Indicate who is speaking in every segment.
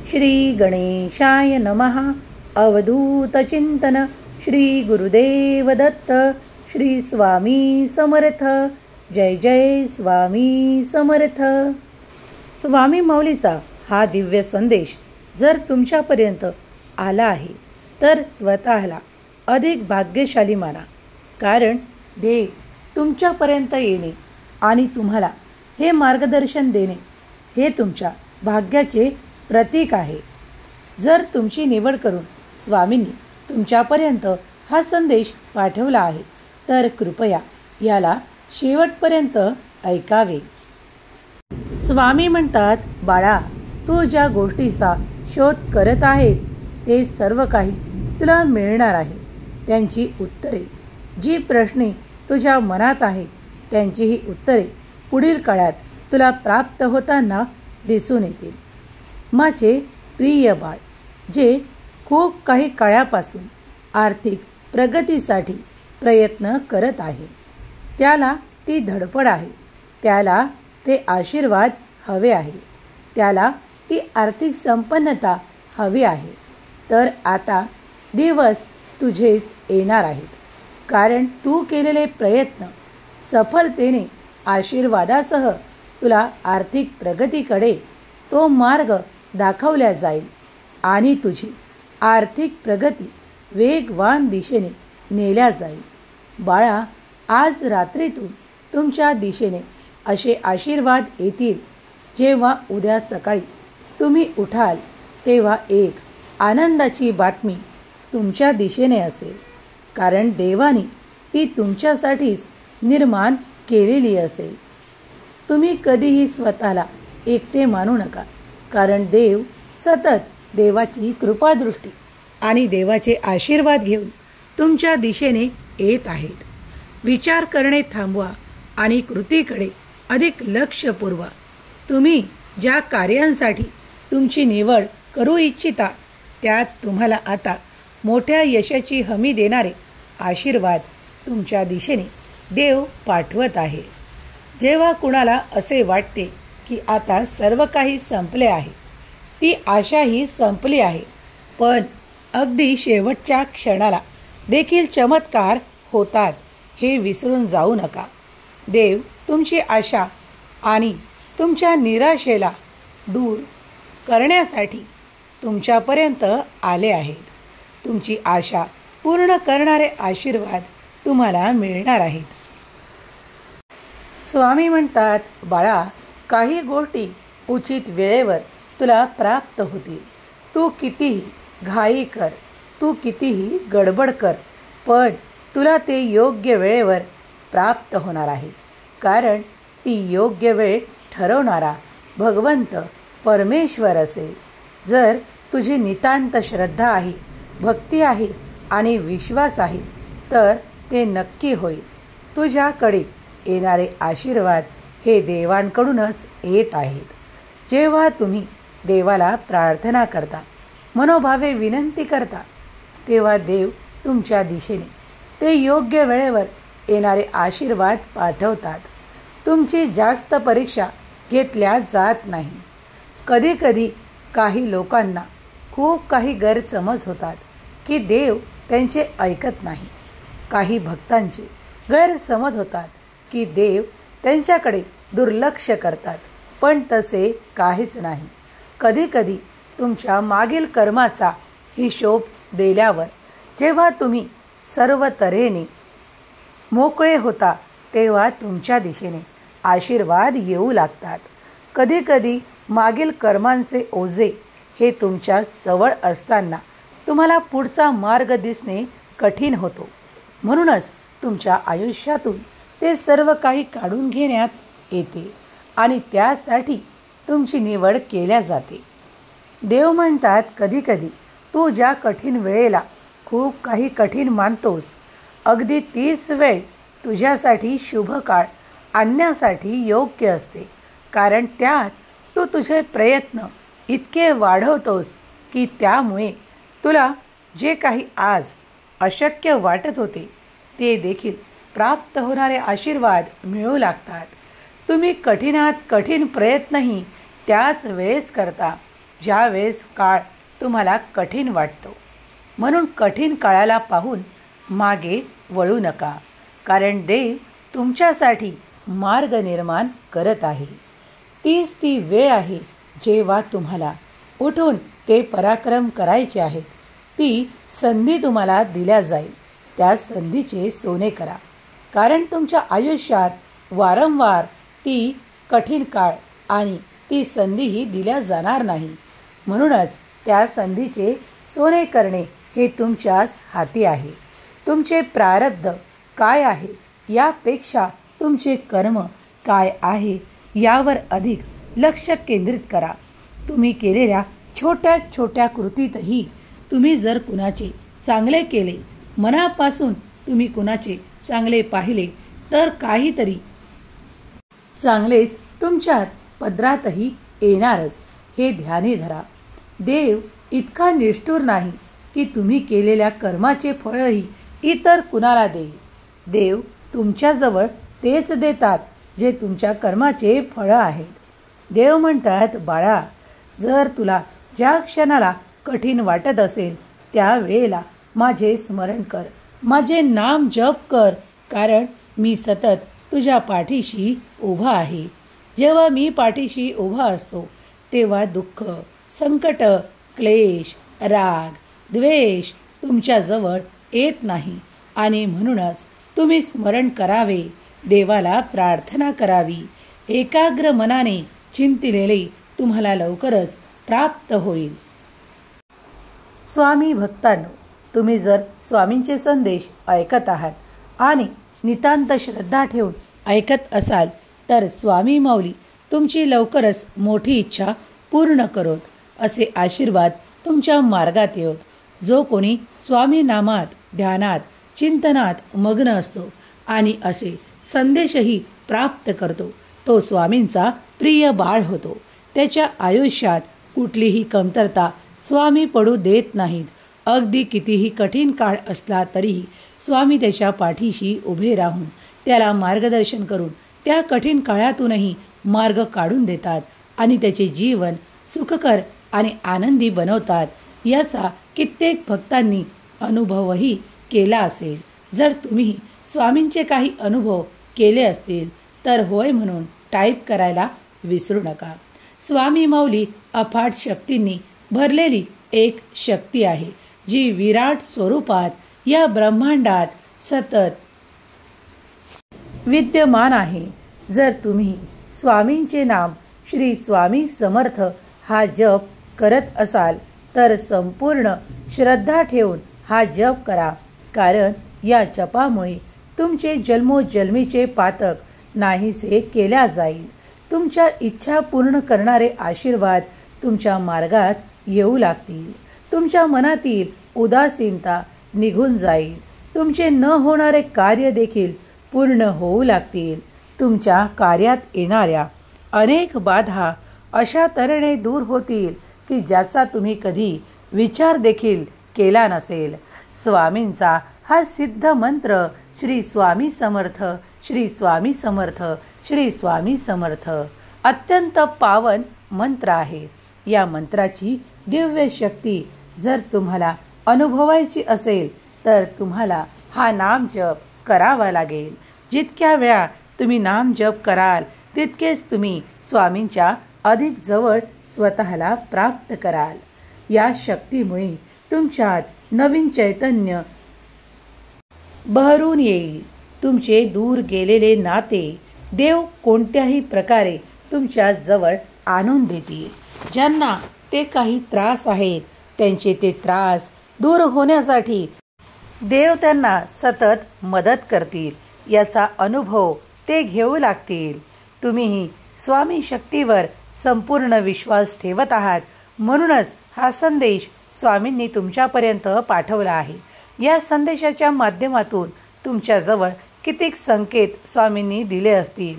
Speaker 1: श्री गणेशाय नमः. अवधूत चिंतन श्री गुरुदेव दत्त. श्री स्वामी समर्थ. जय जय स्वामी समर्थ. स्वामी माऊलीचा हा दिव्य संदेश जर तुमच्यापर्यंत आला आहे तर स्वतःला अधिक भाग्यशाली माना. कारण देव तुमच्यापर्यंत येणे आणि तुम्हाला हे मार्गदर्शन देणे हे तुमच्या भाग्याचे प्रतीक आहे. जर तुमची निवड करून स्वामींनी तुमच्यापर्यंत हा संदेश पाठवला आहे तर कृपया याला शेवटपर्यंत ऐकावे. स्वामी म्हणतात, बाळा, तू ज्या गोष्टीचा शोध करत आहेस ते सर्व काही तुला मिळणार आहे. त्यांची उत्तरे, जी प्रश्ने तुझ्या मनात आहेत त्यांची ही उत्तरे पुढील काळात तुला प्राप्त होताना दिसून येतील. माझे प्रिय बाळ, जे खूप काही काळापासून आर्थिक प्रगतीसाठी प्रयत्न करत आहे, त्याला ती धडपड आहे, त्याला ते आशीर्वाद हवे आहे, त्याला ती आर्थिक संपन्नता हवी आहे. तर आता दिवस तुझेच येणार आहेत. कारण तू केलेले प्रयत्न सफलतेने आशीर्वादासह तुला आर्थिक प्रगतीकडे तो मार्ग दाखवला जाईल आणि तुझी आर्थिक प्रगती वेगवान दिशेने नेल्या जाईल. बाळा, आज रात्रीतून तुमच्या दिशेने असे आशीर्वाद येतील. जेव्हा उद्या सकाळी तुम्ही उठाल तेव्हा एक आनंदाची बातमी तुमच्या दिशेने असेल. कारण देवाने ती तुमच्यासाठीच निर्माण केलेली असेल. तुम्ही कधीही स्वतःला एकटे मानू नका. कारण देव सतत देवाची कृपादृष्टी आणि देवाचे आशीर्वाद घेऊन तुमच्या दिशेने येत आहेत. विचार करणे थांबवा आणि कृतीकडे अधिक लक्ष पुरवा. तुम्ही ज्या कार्यांसाठी तुमची निवड करू इच्छिता त्यात तुम्हाला आता मोठ्या यशाची हमी देणारे आशीर्वाद तुमच्या दिशेने देव पाठवत आहे. जेव्हा कुणाला असे वाटते की आता सर्व काही संपले आहे, ती आशाही संपली आहे, पण अगदी शेवटच्या क्षणाला देखील चमत्कार होतात हे विसरून जाऊ नका. देव तुमची आशा आणि तुमच्या निराशेला दूर करण्यासाठी तुमच्यापर्यंत आले आहेत. तुमची आशा पूर्ण करणारे आशीर्वाद तुम्हाला मिळणार आहेत. स्वामी म्हणतात, बाळा, काही गोष्टी उचित वेळेवर तुला प्राप्त होतील. तू कितीही घाई कर, तू कितीही गडबड कर, पण तुला ते योग्य वेळेवर प्राप्त होणार आहे. कारण ती योग्य वेळ ठरवणारा भगवंत परमेश्वर असेल. जर तुझी नितांत श्रद्धा आहे, भक्ती आहे आणि विश्वास आहे तर ते नक्की होईल. तुझ्याकडे येणारे आशीर्वाद हे देवांकडूनच येत आहेत. जेव्हा तुम्ही देवाला प्रार्थना करता, मनोभावे विनंती करता, तेव्हा देव तुमच्या दिशेने ते योग्य वेळेवर येणारे आशीर्वाद पाठवतात. तुमची जास्त परीक्षा घेतल्या जात नाही. कधीकधी काही लोकांना खूप काही गैरसमज होतात की देव त्यांचे ऐकत नाही. काही भक्तांचे गैरसमज होतात की देव त्यांच्याकडे दुर्लक्ष करतात, पण तसे काहीच नाही. कधीकधी तुमच्या मागील कर्माचा हिशोब दिल्यावर जेव्हा तुम्ही सर्व तऱ्हेने मोकळे होता तेव्हा तुमच्या दिशेने आशीर्वाद येऊ लागतात. कधीकधी मागील कर्मांचे ओझे हे तुमच्या जवळ असताना तुम्हाला पुढचा मार्ग दिसणे कठीण होतो. म्हणूनच तुमच्या आयुष्यातून ते सर्व काही काढून घेण्यात येते आणि त्यासाठी तुमची निवड केल्या जाते. देव म्हणतात, कधीकधी तू ज्या कठीण वेळेला खूप काही कठीण मानतोस, अगदी तीच वेळ तुझ्यासाठी शुभ काळ आणण्यासाठी योग्य असते. कारण त्यात तू तुझे प्रयत्न इतके वाढवतोस की त्यामुळे तुला जे काही आज अशक्य वाटत होते ते देखील प्राप्त होणारे आशीर्वाद मिळू लागतात. तुम्ही कठीणात कठीण प्रयत्नही त्याच वेळेस करता ज्यावेळेस काळ तुम्हाला कठीण वाटतो. म्हणून कठीण काळाला पाहून मागे वळू नका, कारण देव तुमच्यासाठी मार्ग निर्माण करत आहे. तीच ती वेळ आहे जेव्हा तुम्हाला उठून ते पराक्रम करायचे आहेत. ती संधी तुम्हाला दिल्या जाईल. त्या संधीचे सोने करा, कारण तुमच्या आयुष्यात वारंवार ती कठीण काळ आणि ती संधीही दिल्या जाणार नाही. म्हणूनच त्या संधीचे सोने करणे हे तुमच्याच हाती आहे. तुमचे प्रारब्ध काय आहे यापेक्षा तुमचे कर्म काय आहे यावर अधिक लक्ष केंद्रित करा. तुम्ही केलेल्या छोट्या छोट्या कृतीतही तुम्ही जर कुणाचे चांगले केले, मनापासून तुम्ही कुणाचे चांगले पाहिले, तर काहीतरी चांगलेच तुमच्यात पदरातही येणारच, हे ध्यानी धरा. देव इतका निष्ठुर नाही की तुम्ही केलेल्या कर्माचे फळही इतर कुणाला देईल. देव तुमच्याजवळ तेच देतात जे तुमच्या कर्माचे फळं आहेत. देव म्हणतात, बाळा, जर तुला ज्या क्षणाला कठीण वाटत असेल त्यावेळेला माझे स्मरण कर, माझे नाम जप कर, कारण मी सतत तुझ्या पाठीशी उभा आहे. जेव्हा मी पाठीशी उभा असतो तेव्हा दुःख, संकट, क्लेश, राग, द्वेष तुमच्याजवळ येत नाही. आणि म्हणूनच तुम्ही स्मरण करावे, देवाला प्रार्थना करावी. एकाग्र मनाने चिंतिलेले तुम्हाला लवकरच प्राप्त होईल. स्वामी भक्तांनो, तुम्ही जर स्वामींचे संदेश ऐकत आहात आणि नितांत श्रद्धा ठेवून ऐकत असाल तर स्वामी माऊली तुमची लवकरच मोठी इच्छा पूर्ण करोत, असे आशीर्वाद तुमच्या मार्गात येवोत. जो कोणी स्वामी नामात, ध्यानात, चिंतनात मग्न असतो आणि असे संदेशही प्राप्त करतो, तो स्वामींचा प्रिय बाळ होतो. त्याच्या आयुष्यात कुठलीही कमतरता स्वामी पडू देत नाहीत. अगदी कितीही कठीण काळ असला तरीही स्वामी त्याच्या पाठीशी उभे राहून त्याला मार्गदर्शन करून त्या कठीण काळातूनही मार्ग काढून देतात आणि त्याचे जीवन सुखकर आणि आनंदी बनवतात. याचा कित्येक भक्तांनी अनुभवही केला असेल. जर तुम्ही स्वामींचे काही अनुभव केले असतील तर होय म्हणून टाईप करायला विसरू नका. स्वामी माऊली अफाट शक्तींनी भरलेली एक शक्ती आहे, जी विराट स्वरूपात या ब्रह्मांडात सतत विद्यमान आहे. जर तुम्ही स्वामींचे नाम श्री स्वामी समर्थ हा जप करत असाल तर संपूर्ण श्रद्धा ठेवून हा जप करा, कारण या जपामुळे तुमचे जन्मोजन्मीचे पातक नाहीसे केल्या जाईल. तुमच्या इच्छा पूर्ण करणारे आशीर्वाद तुमच्या मार्गात येऊ लागतील. तुमच्या मनातील उदासीनता निघून जाईल. तुमचे न होणारे कार्य देखील पूर्ण होऊ लागतील. तुमच्या कार्यात येणाऱ्या अनेक बाधा अशा तऱ्हेने दूर होतील की ज्याचा तुम्ही कधी विचार देखील केला नसेल. स्वामींचा हा सिद्ध मंत्र श्री स्वामी समर्थ, श्री स्वामी समर्थ, श्री स्वामी समर्थ अत्यंत पावन मंत्र आहे. या मंत्राची दिव्य शक्ती जर तुम्हाला अनुभवायची असेल तर तुम्हाला हा नाम जप करावा लागेल. जितक्या वेळा तुम्ही नाम जप कराल तितकेच तुम्ही स्वामींच्या अधिक जवळ स्वतःला प्राप्त कराल. या शक्तीमुळे तुमच्यात नवीन चैतन्य बहरून येईल. तुमचे दूर गेलेले नाते देव कोणत्याही प्रकारे तुमच्या जवळ आणून देतील. ज्यांना ते काही त्रास आहेत त्यांचे ते त्रास दूर होण्यासाठी देव त्यांना सतत मदत करतील. याचा अनुभव ते घेऊ लागतील. तुम्हीही स्वामी शक्तीवर संपूर्ण विश्वास ठेवत आहात, म्हणूनच हा संदेश स्वामींनी तुमच्यापर्यंत पाठवला आहे. या संदेशाच्या माध्यमातून तुमच्याजवळ कितीक संकेत स्वामींनी दिले असतील.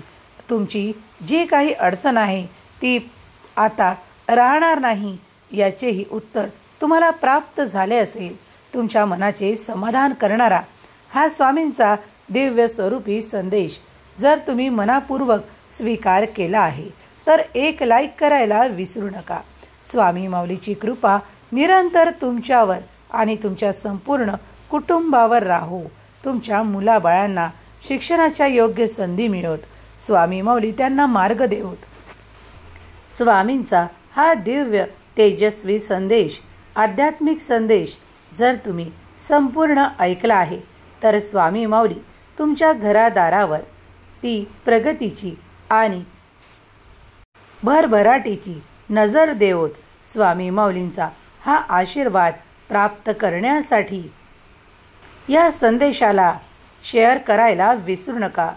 Speaker 1: तुमची जी काही अडचण आहे ती आता राहणार नाही याचेही उत्तर तुम्हाला प्राप्त झाले असेल. तुमच्या मनाचे समाधान करणारा हा स्वामींचा दिव्य स्वरूपी संदेश जर तुम्ही मनापूर्वक स्वीकार केला आहे तर एक लाईक करायला विसरू नका. स्वामी माऊलीची कृपा निरंतर तुमच्यावर आणि तुमच्या संपूर्ण कुटुंबावर राहो. तुमच्या मुलाबाळांना शिक्षणाच्या योग्य संधी मिळवत स्वामी माऊली त्यांना मार्ग देवोत. स्वामींचा हा दिव्य तेजस्वी संदेश, आध्यात्मिक संदेश जर तुम्ही संपूर्ण ऐकला आहे तर स्वामी माऊली तुमच्या घरादारावर ती प्रगतीची आणि भरभराटीची नजर देवोत. स्वामी माऊलींचा हा आशीर्वाद प्राप्त करण्यासाठी या संदेशाला शेअर करायला विसरू नका.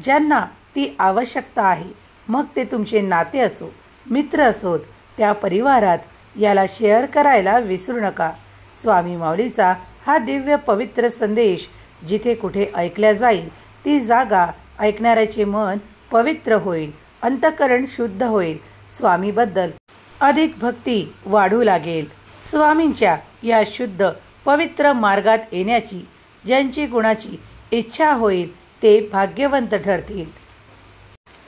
Speaker 1: ज्यांना ती आवश्यकता आहे, मग ते तुमचे नाते असो, मित्र असोत, त्या परिवारात याला शेअर करायला विसरू नका. स्वामी माऊलीचा हा दिव्य पवित्र संदेश जिथे कुठे ऐकल्या जाईल ती जागा ऐकणाऱ्याचे मन पवित्र होईल, अंतःकरण शुद्ध होईल, स्वामीबद्दल अधिक भक्ती वाढू लागेल. स्वामींच्या या शुद्ध पवित्र मार्गात येण्याची ज्यांची गुणाची इच्छा होईल ते भाग्यवंत ठरतील.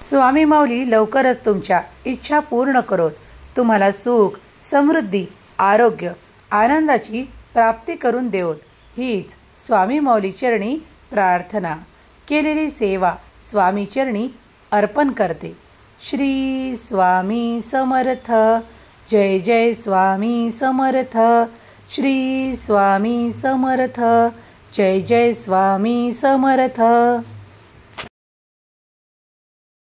Speaker 1: स्वामी माऊली लवकरच तुमच्या इच्छा पूर्ण करोत. तुम्हाला सुख, समृद्धी, आरोग्य, आनंदाची प्राप्ती करून देवोत. हीच स्वामी माऊली चरणी प्रार्थना. केलेली सेवा स्वामी चरणी अर्पण करते. श्री स्वामी समर्थ. जय जय स्वामी समर्थ. श्री स्वामी समर्थ. जय जय स्वामी समर्थ.